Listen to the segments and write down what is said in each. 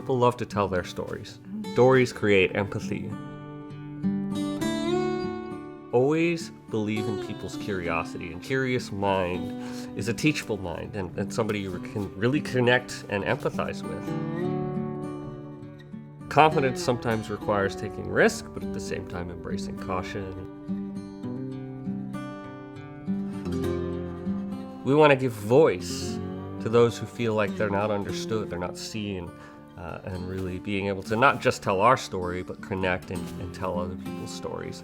People love to tell their stories. Stories create empathy. Always believe in people's curiosity. A curious mind is a teachable mind and somebody you can really connect and empathize with. Confidence sometimes requires taking risk, but at the same time embracing caution. We want to give voice to those who feel like they're not understood, they're not seen, and really being able to not just tell our story, but connect and tell other people's stories.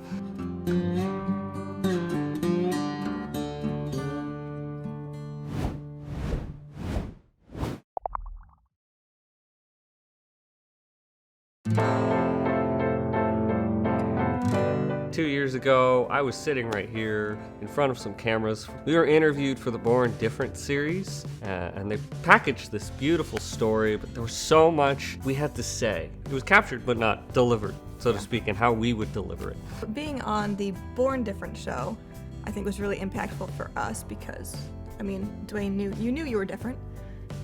2 years ago, I was sitting right here in front of some cameras. We were interviewed for the Born Different series, and they packaged this beautiful story, but there was so much we had to say. It was captured but not delivered, so to speak, and how we would deliver it. Being on the Born Different show, I think was really impactful for us because, I mean, Duane knew you were different,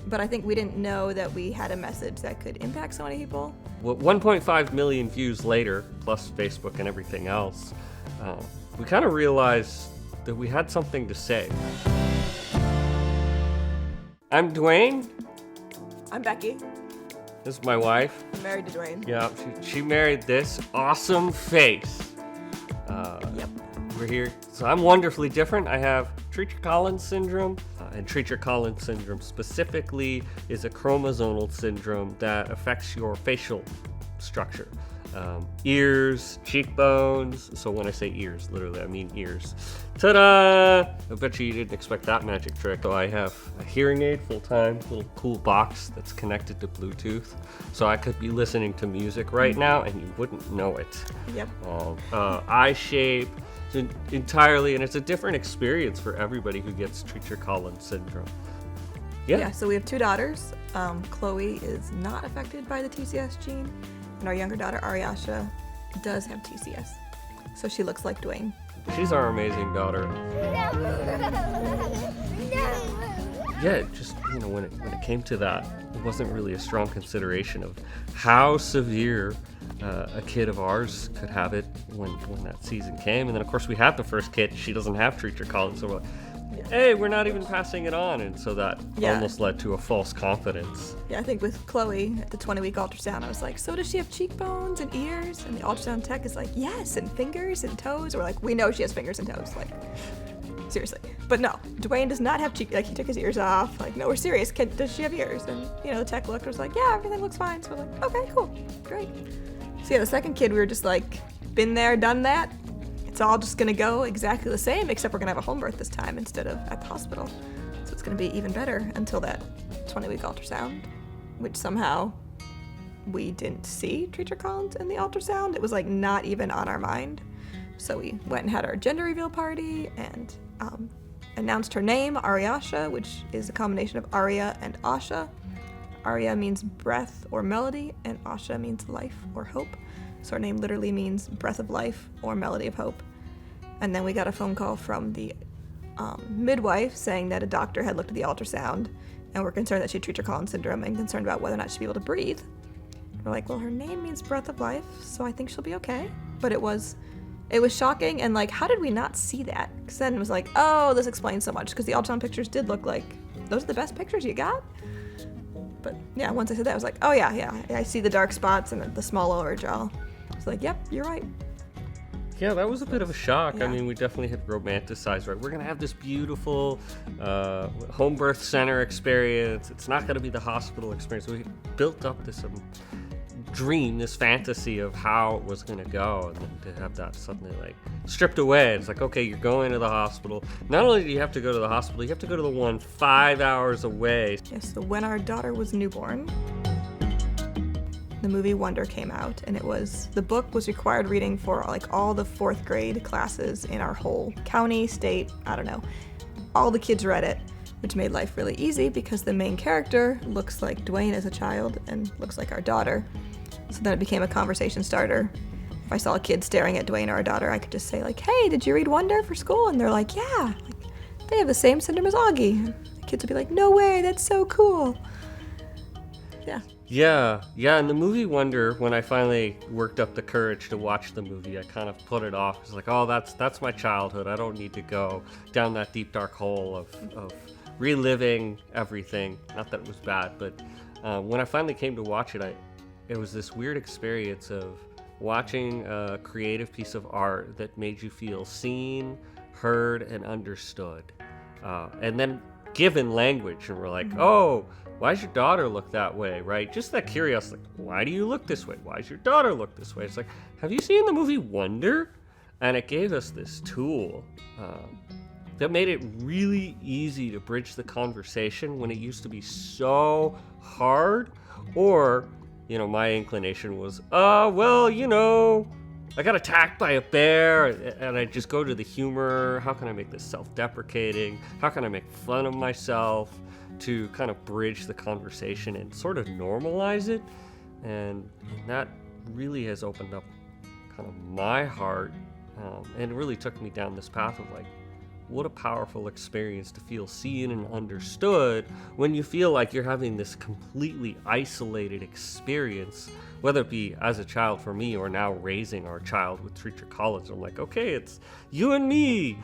but I think we didn't know that we had a message that could impact so many people. Well, 1.5 million views later, plus Facebook and everything else, we kind of realized that we had something to say. I'm Duane. I'm Becky. This is my wife. I'm married to Duane. Yeah, she married this awesome face. Yep. We're here. So I'm wonderfully different. I have Treacher-Collins syndrome, and Treacher-Collins syndrome specifically is a chromosomal syndrome that affects your facial structure. Ears, cheekbones. So when I say ears, literally I mean ears. Ta-da! I bet you didn't expect that magic trick. So I have a hearing aid full-time, little cool box that's connected to Bluetooth. So I could be listening to music right now and you wouldn't know it. Yep. Eye shape. Entirely, and it's a different experience for everybody who gets Treacher-Collins syndrome. Yeah, so we have two daughters. Chloe is not affected by the TCS gene, and our younger daughter, Ariasha, does have TCS. So she looks like Duane. She's our amazing daughter. Yeah, just, when it came to that, it wasn't really a strong consideration of how severe a kid of ours could have it when that season came. And then, of course, we had the first kid. She doesn't have Treacher-Collins, so we're like, hey, we're not even passing it on. And so that almost led to a false confidence. Yeah, I think with Chloe, at the 20-week ultrasound, I was like, so does she have cheekbones and ears? And the ultrasound tech is like, yes, and fingers and toes. We're like, we know she has fingers and toes. Like, seriously. But no, Duane does not have he took his ears off. Like, no, we're serious. Does she have ears? And, the tech looked, was like, yeah, everything looks fine. So we're like, okay, cool, great. So yeah, the second kid, we were just like, been there, done that. It's all just gonna go exactly the same, except we're gonna have a home birth this time instead of at the hospital. So it's gonna be even better until that 20-week ultrasound, which somehow we didn't see Treacher-Collins in the ultrasound. It was like not even on our mind. So we went and had our gender reveal party and announced her name, Ariasha, which is a combination of Aria and Asha. Aria means breath or melody, and Asha means life or hope. So her name literally means breath of life or melody of hope. And then we got a phone call from the midwife saying that a doctor had looked at the ultrasound and were concerned that she had Treacher-Collins syndrome and concerned about whether or not she'd be able to breathe. We're like, well, her name means breath of life, so I think she'll be okay. But it was shocking, and like, how did we not see that? Because then it was like, oh, this explains so much, because the ultrasound pictures did look like, those are the best pictures you got? But yeah, once I said that, I was like, oh yeah, I see the dark spots and the small lower jaw. I was like, yep, you're right. Yeah, that was a bit of a shock. Yeah. I mean, we definitely had romanticized, right? We're going to have this beautiful home birth center experience. It's not going to be the hospital experience. We built up this dream, this fantasy of how it was going to go, and then to have that suddenly like stripped away. It's like, okay, you're going to the hospital. Not only do you have to go to the hospital, you have to go to the one 5 hours away. Yes, so when our daughter was newborn, the movie Wonder came out, and the book was required reading for like all the 4th grade classes in our whole county, state, I don't know. All the kids read it, which made life really easy because the main character looks like Duane as a child and looks like our daughter. So then it became a conversation starter. If I saw a kid staring at Duane or our daughter, I could just say like, hey, did you read Wonder for school? And they're like, yeah, like, they have the same syndrome as Augie. And the kids would be like, no way, that's so cool. Yeah. Yeah, and the movie Wonder, when I finally worked up the courage to watch the movie, I kind of put it off. It's like, oh, that's my childhood. I don't need to go down that deep, dark hole of reliving everything. Not that it was bad, but when I finally came to watch it, it was this weird experience of watching a creative piece of art that made you feel seen, heard, and understood. And then given language, and we're like, oh, why does your daughter look that way, right? Just that curiosity, like, why do you look this way? Why does your daughter look this way? It's like, have you seen the movie Wonder? And it gave us this tool that made it really easy to bridge the conversation when it used to be so hard. Or, my inclination was, well, I got attacked by a bear, and I just go to the humor. How can I make this self-deprecating? How can I make fun of myself to kind of bridge the conversation and sort of normalize it? And that really has opened up kind of my heart, and it really took me down this path of like, what a powerful experience to feel seen and understood when you feel like you're having this completely isolated experience, whether it be as a child for me or now raising our child with Treacher Collins. I'm like, okay, it's you and me.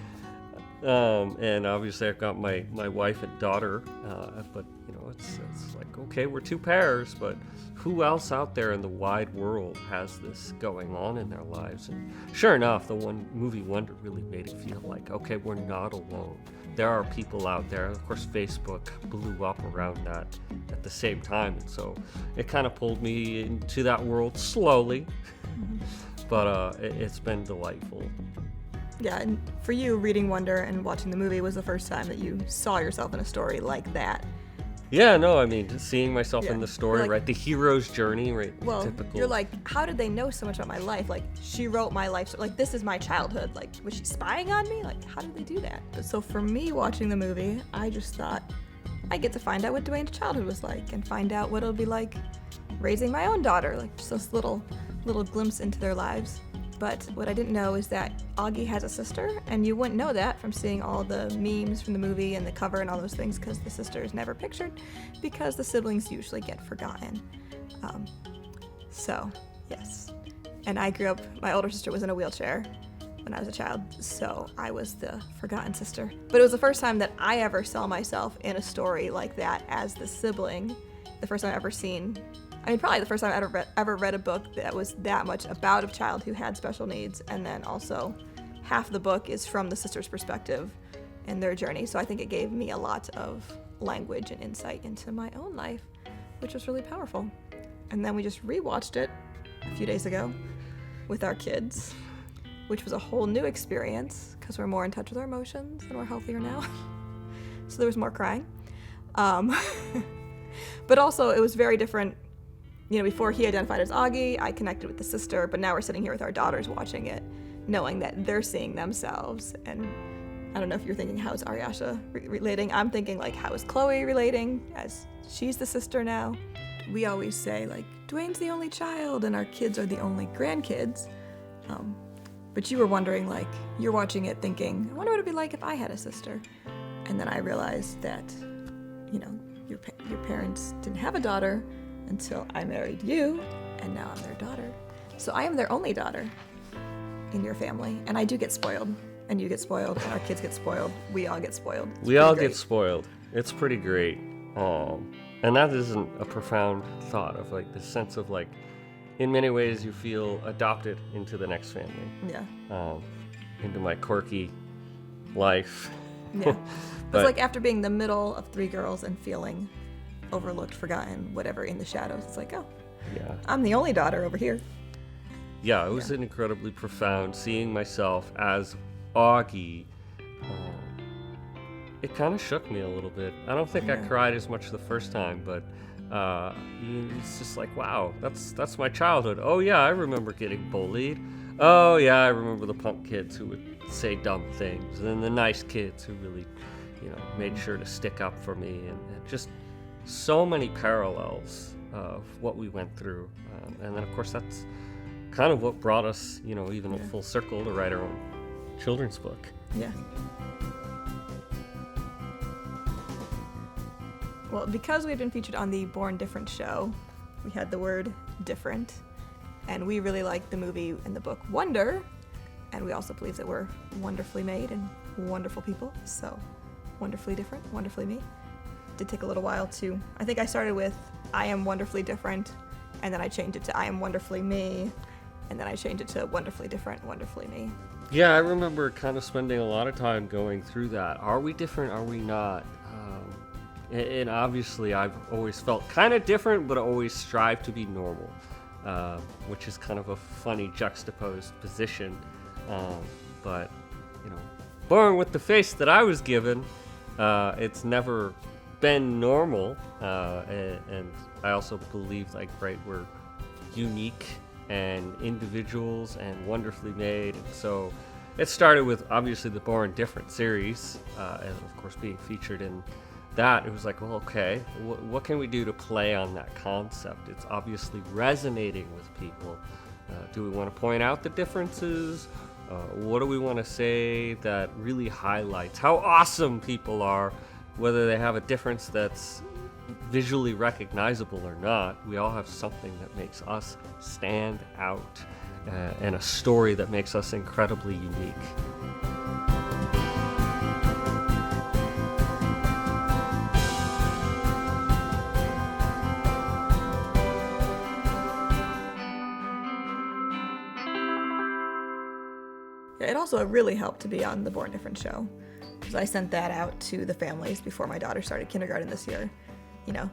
And obviously I've got my wife and daughter, but it's like, okay, we're two pairs, but who else out there in the wide world has this going on in their lives? And sure enough, the movie Wonder really made it feel like, okay, we're not alone. There are people out there. Of course, Facebook blew up around that at the same time, and so it kind of pulled me into that world slowly, but it's been delightful. Yeah, and for you, reading Wonder and watching the movie was the first time that you saw yourself in a story like that. Yeah, no, I mean, just seeing myself in the story, like, right? The hero's journey, right? Well, typical. You're like, how did they know so much about my life? Like, she wrote my life, like, this is my childhood. Like, was she spying on me? Like, how did they do that? So for me, watching the movie, I just thought, I get to find out what Duane's childhood was like and find out what it'll be like raising my own daughter. Like, just this little glimpse into their lives. But what I didn't know is that Augie has a sister, and you wouldn't know that from seeing all the memes from the movie and the cover and all those things, because the sister is never pictured, because the siblings usually get forgotten. So, yes. And I grew up, my older sister was in a wheelchair when I was a child, so I was the forgotten sister. But it was the first time that I ever saw myself in a story like that as the sibling. The first time I ever seen, probably the first time I ever read a book that was that much about a child who had special needs, and then also half the book is from the sister's perspective and their journey. So I think it gave me a lot of language and insight into my own life, which was really powerful. And then we just rewatched it a few days ago with our kids, which was a whole new experience because we're more in touch with our emotions and we're healthier now. So there was more crying. But also it was very different. Before he identified as Augie, I connected with the sister, but now we're sitting here with our daughters watching it, knowing that they're seeing themselves. And I don't know if you're thinking, how is Aryasha relating? I'm thinking, like, how is Chloe relating, as she's the sister now? We always say, like, Duane's the only child and our kids are the only grandkids. But you were wondering, like, you're watching it thinking, I wonder what it'd be like if I had a sister. And then I realized that, your parents didn't have a daughter until I married you, and now I'm their daughter. So I am their only daughter in your family, and I do get spoiled, and you get spoiled, and our kids get spoiled. We all get spoiled. We all get spoiled. It's pretty great. And that isn't a profound thought of, like, the sense of, like, in many ways you feel adopted into the next family. Yeah. Into my quirky life. Yeah. But it's like after being the middle of three girls and feeling overlooked, forgotten, whatever, in the shadows, it's like, oh, yeah, I'm the only daughter over here. Yeah, it was incredibly profound seeing myself as Augie. It kind of shook me a little bit. I don't think I cried as much the first time, but it's just like, wow, that's my childhood. Oh yeah, I remember getting bullied. Oh yeah, I remember the punk kids who would say dumb things, and then the nice kids who really, made sure to stick up for me, and just so many parallels of what we went through. And then of course that's kind of what brought us, even a full circle to write our own children's book. Yeah. Well, because we've been featured on the Born Different show, we had the word different. And we really like the movie and the book Wonder. And we also believe that we're wonderfully made and wonderful people. So wonderfully different, wonderfully me. It did take a little while to, I think I started with I am wonderfully different. And then I changed it to I am wonderfully me. And then I changed it to wonderfully different, wonderfully me. Yeah, I remember kind of spending a lot of time going through that. Are we different? Are we not? And obviously, I've always felt kind of different, but always strive to be normal, which is kind of a funny juxtaposed position. But, born with the face that I was given, it's never been normal. And I also believe, we're unique and individuals and wonderfully made. And so it started with obviously the Born Different series, and of course being featured in that. It was like, well, okay, what can we do to play on that concept? It's obviously resonating with people. Do we want to point out the differences? What do we want to say that really highlights how awesome people are, whether they have a difference that's visually recognizable or not? We all have something that makes us stand out, and a story that makes us incredibly unique. It also really helped to be on the Born Different show, because I sent that out to the families before my daughter started kindergarten this year.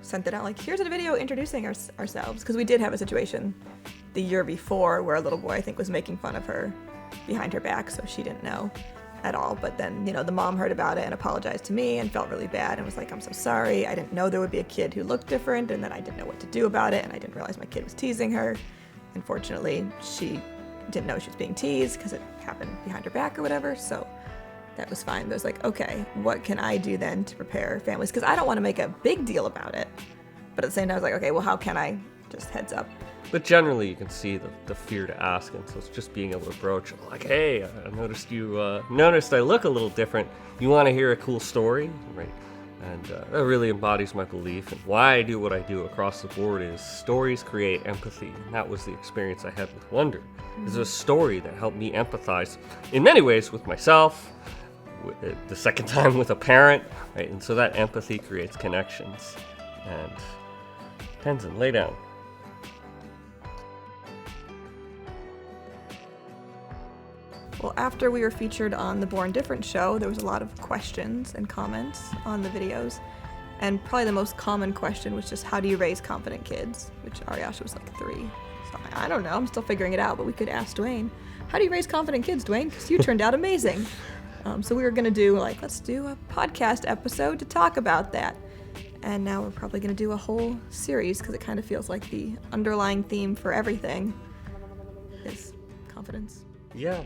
Sent it out like, here's a video introducing ourselves, because we did have a situation the year before where a little boy, I think, was making fun of her behind her back, so she didn't know at all. But then, the mom heard about it and apologized to me and felt really bad and was like, I'm so sorry. I didn't know there would be a kid who looked different, and then I didn't know what to do about it, and I didn't realize my kid was teasing her. Unfortunately, she didn't know she was being teased because it happened behind her back or whatever, so that was fine. But I was like, okay, what can I do then to prepare families? Because I don't want to make a big deal about it, but at the same time I was like, okay, well, how can I just heads up? But generally you can see the fear to ask, and so it's just being able to broach, like, hey, I noticed you noticed I look a little different. You want to hear a cool story? Right. And that really embodies my belief, and why I do what I do across the board is stories create empathy. And that was the experience I had with Wonder. It's a story that helped me empathize in many ways with myself, the second time with a parent, right? And so that empathy creates connections. And Tenzin, lay down. Well, after we were featured on the Born Different show, there was a lot of questions and comments on the videos. And probably the most common question was just, how do you raise confident kids? Which Ariasha was like 3. So I don't know, I'm still figuring it out, but we could ask Duane. How do you raise confident kids, Duane? Because you turned out amazing. So we were going to do, let's do a podcast episode to talk about that. And now we're probably going to do a whole series, because it kind of feels like the underlying theme for everything is confidence. Yeah,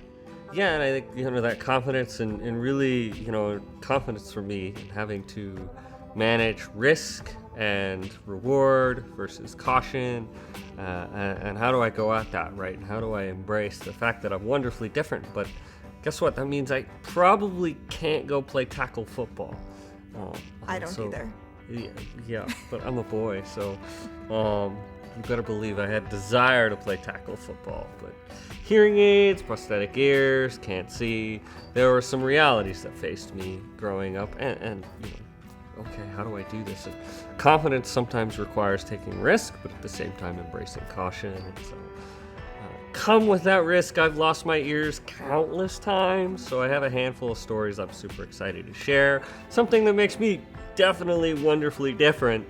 and I think, that confidence and really, confidence for me in having to manage risk and reward versus caution, and how do I go at that, right? And how do I embrace the fact that I'm wonderfully different? But guess what? That means I probably can't go play tackle football. I don't either. Yeah, but I'm a boy, so you better believe I had desire to play tackle football. But hearing aids, prosthetic ears, can't see. There were some realities that faced me growing up, and okay, how do I do this? And confidence sometimes requires taking risk, but at the same time embracing caution. And so, come with that risk, I've lost my ears countless times, so I have a handful of stories I'm super excited to share. Something that makes me definitely wonderfully different.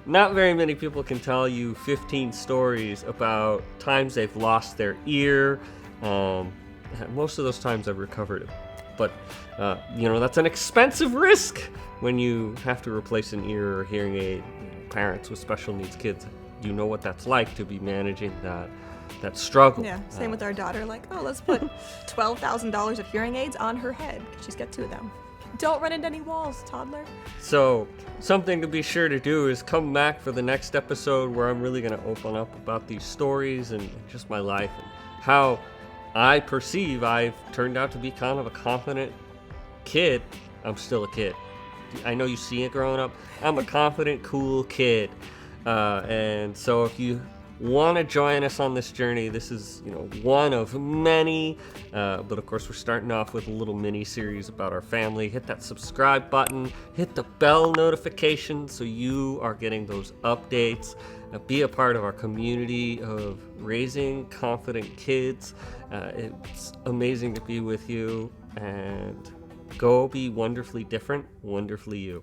Not very many people can tell you 15 stories about times they've lost their ear. Most of those times I've recovered it. But, that's an expensive risk when you have to replace an ear or hearing aid. Parents with special needs kids, you know what that's like to be managing that struggle. Yeah, same with our daughter. Let's put $12,000 of hearing aids on her head, because she's got 2 of them. Don't run into any walls, toddler. So, something to be sure to do is come back for the next episode, where I'm really going to open up about these stories and just my life and how I perceive I've turned out to be kind of a confident kid. I'm still a kid. I know you see it growing up. I'm a confident, cool kid. And so if you want to join us on this journey, this is one of many, but of course we're starting off with a little mini series about our family. Hit that subscribe button, hit the bell notification so you are getting those updates. Be a part of our community of raising confident kids. It's amazing to be with you, and go be wonderfully different, wonderfully you.